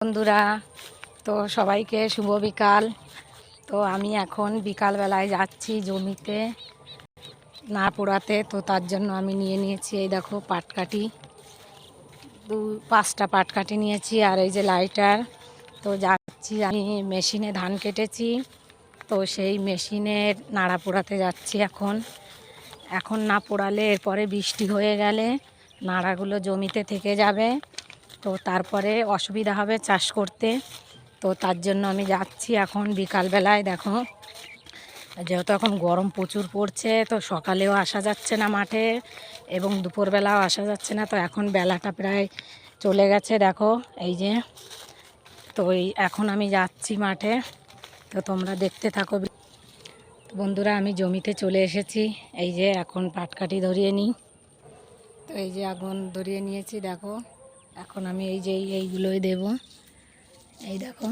বন্ধুরা, তো সবাইকে শুভ বিকাল। তো আমি এখন বিকালবেলায় যাচ্ছি জমিতে না পোড়াতে। তো তার জন্য আমি নিয়ে নিয়েছি এই দেখো পাটকাঠি, 5টা পাটকাঠি নিয়েছি আর এই যে লাইটার। তো যাচ্ছি, আমি মেশিনে ধান কেটেছি, তো সেই মেশিনের নাড়া পোড়াতে যাচ্ছি। এখন না পোড়ালে এরপরে বৃষ্টি হয়ে গেলে নাড়াগুলো জমিতে থেকে যাবে, তো তারপরে অসুবিধা হবে চাষ করতে। তো তার জন্য আমি যাচ্ছি এখন বিকালবেলায়। দেখো, যেহেতু এখন গরম প্রচুর পড়ছে, তো সকালেও আসা যাচ্ছে না মাঠে এবং দুপুরবেলাও আসা যাচ্ছে না। তো এখন বেলাটা প্রায় চলে গেছে, দেখো এই যে। তো এখন আমি যাচ্ছি মাঠে, তো তোমরা দেখতে থাকো। বন্ধুরা, আমি জমিতে চলে এসেছি। এই যে এখন পাটকাঠি ধরিয়ে নিই। তো এই যে আগুন ধরিয়ে নিয়েছি, দেখো। এখন আমি এই যে এইগুলোই দেব, এই দেখো।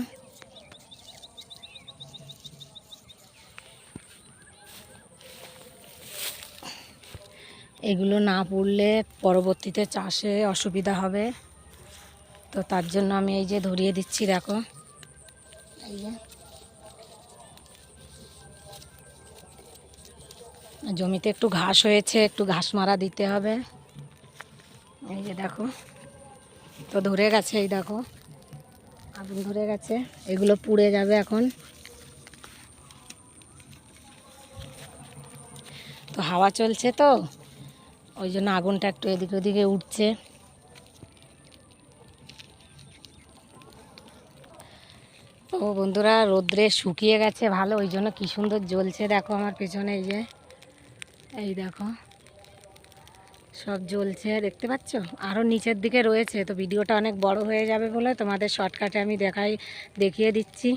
এগুলো না পুড়লে পরবর্তীতে চাষে অসুবিধা হবে, তো তার জন্য আমি এই যে ধরিয়ে দিচ্ছি, দেখো এই যে। জমিতে একটু ঘাস হয়েছে, একটু ঘাস মারা দিতে হবে। এই যে দেখো, তো ধরে গেছে, এই দেখো আগুন ধরে গেছে, এগুলো পুড়ে যাবে এখন। তো হাওয়া চলছে, তো ওই জন্য আগুনটা একটু এদিকে ওদিকে উঠছে। তো বন্ধুরা, রোদ্রে শুকিয়ে গেছে ভালো, ওই জন্য কী সুন্দর জ্বলছে। দেখো আমার পেছনে এই যে, এই দেখো সব জ্বলছে, দেখতে পাচ্ছ। আরও নিচের দিকে রয়েছে, তো ভিডিওটা অনেক বড় হয়ে যাবে বলে তোমাদের শর্টকাটে আমি দেখিয়ে দিচ্ছি।